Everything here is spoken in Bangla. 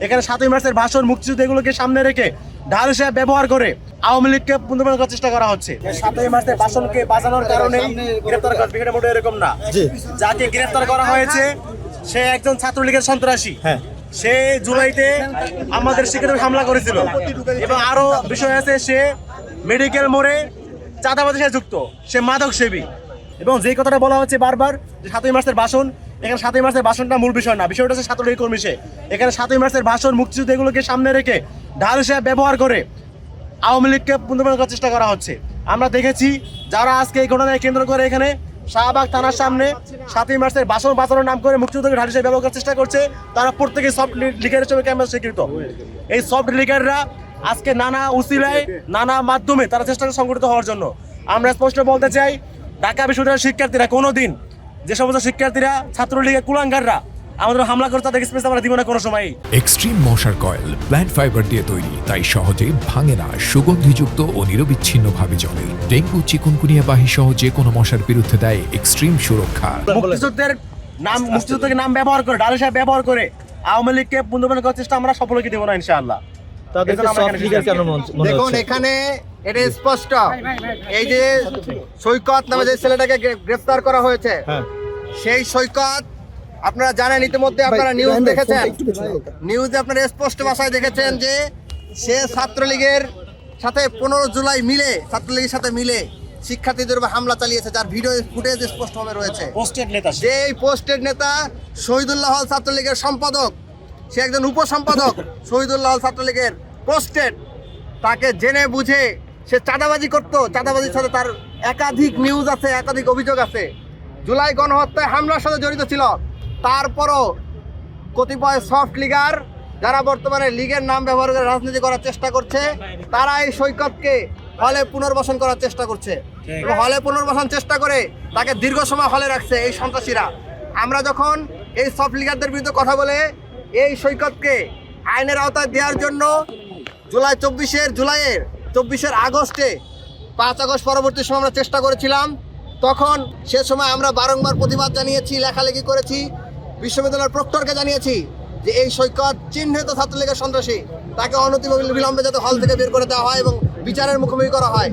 এখানে 7ই মার্চের ভাষণ, মুক্তিযুদ্ধ এগুলোকে সামনে রেখে ঢাল হিসেবে ব্যবহার করে আওয়ামী লীগকে পুনর্বাসন করার চেষ্টা করা হচ্ছে। 7ই মার্চের ভাষণকে বাঁচানোর কারণেই গ্রেফতার করা, বিষয়টা মোটেও এরকম না। যাকে গ্রেফতার করা হয়েছে সে একজন ছাত্রলীগের সন্ত্রাসী। সে জুলাইতে আমাদের শিক্ষার্থীদের হামলা করেছিল এবং আরো বিষয় আছে, সে মেডিকেল মোড়ে চাঁদাবাজির সাথে যুক্ত, সে মাদক সেবী। এবং যে কথাটা বলা হচ্ছে বারবার যে 7ই মার্চের ভাষণ, এখানে 7ই মার্চের ভাষণটা মূল বিষয় না, বিষয়টা হচ্ছে ছাত্রলীগ কর্মী। সে এখানে 7ই মার্চের ভাষণ, মুক্তিযুদ্ধ এগুলোকে সামনে রেখে ঢাল হিসেবে ব্যবহার করে আওয়ামী লীগকে পুনর্বাসন করার চেষ্টা করা হচ্ছে। আমরা দেখেছি যারা আজকে এই ঘটনায় কেন্দ্র করে এখানে শাহবাগ থানার সামনে 7ই মার্চের ভাষণ বাঁচানোর নাম করে মুক্তিযুদ্ধকে ঢাল হিসেবে ব্যবহার করার চেষ্টা করছে, তারা প্রত্যেকে সফট লিগার হিসেবে ক্যাম্পাস স্বীকৃত। এই সফট লিগাররা আজকে নানা উসিলায় নানা মাধ্যমে তারা চেষ্টা করে সংগঠিত হওয়ার জন্য। আমরা স্পষ্ট বলতে চাই, ঢাকা বিশ্ববিদ্যালয়ের শিক্ষার্থীরা কোনোদিন, যে সমস্ত শিক্ষার্থীরা ছাত্রলীগের কুলাঙ্গাররা আমাদের হামলা করে, তাদের স্পেস আমরা দিব না কোনো সময়। এক্সট্রিম মশার কয়েল প্ল্যান্ট ফাইবার দিয়ে তৈরি, তাই সহজে ভাঙে না, সুগন্ধিযুক্ত ও নিরবিচ্ছিন্নভাবে জ্বলে। ডেঙ্গু, চিকুনগুনিয়া বাহি সহ যে কোনো মশার বিরুদ্ধে দেয় এক্সট্রিম সুরক্ষা। মুক্তিযুদ্ধের নাম ব্যবহার করে, ঢাল হিসেবে ব্যবহার করে আওয়ামী লীগকে পুনর্বাসন করার চেষ্টা আমরা সফলকে দেব না ইনশাআল্লাহ। দেখুন, এখানে এটা স্পষ্ট, এই যে সৈকত নামে যে ছেলেটাকে গ্রেফতার করা হয়েছে, সেই সৈকত আপনারা জানেন, ইতিমধ্যে আপনারা নিউজ দেখেছেন, নিউজে আপনারা স্পষ্ট ভাষায় দেখেছেন যে সে ছাত্রলীগের সাথে 15 জুলাই মিলে, ছাত্রলীগের সাথে মিলে শিক্ষার্থীদের উপর হামলা চালিয়েছে, যার ভিডিও ফুটেজ স্পষ্টভাবে রয়েছে। যে এই পোস্টেড নেতা শহীদুল্লাহ হল ছাত্রলীগের সম্পাদক, সে একজন উপসম্পাদক, শহীদুল্লাহ হল ছাত্রলীগের পোস্টেড, তাকে জেনে বুঝে সে চাঁদাবাজি করতো, চাঁদাবাজির সাথে তার একাধিক নিউজ আছে, একাধিক অভিযোগ আছে, জুলাই গণহত্যায় হামলার সাথে জড়িত ছিল। তারপরও কতিপয় সফট লিগার, যারা বর্তমানে লীগের নাম ব্যবহার করে রাজনীতি করার চেষ্টা করছে, তারা এই সৈকতকে হলে পুনর্বাসন করার চেষ্টা করছে এবং হলে পুনর্বাসন চেষ্টা করে তাকে দীর্ঘ সময় হলে রাখছে এই সন্ত্রাসীরা। আমরা যখন এই সফট লিগারদের বিরুদ্ধে কথা বলে এই সৈকতকে আইনের আওতায় দেওয়ার জন্য জুলাইয়ের 24 আগস্টে 5 আগস্ট পরবর্তী সময় আমরা চেষ্টা করেছিলাম, তখন সে সময় আমরা বারংবার প্রতিবাদ জানিয়েছি, লেখালেখি করেছি, বিশ্ববিদ্যালয়ের প্রক্টরকে জানিয়েছি যে এই সৈকত চিহ্নিত ছাত্রলীগের সন্ত্রাসী, তাকে অনতিবিলম্বে যাতে হল থেকে বের করে দেওয়া হয় এবং বিচারের মুখোমুখি করা হয়।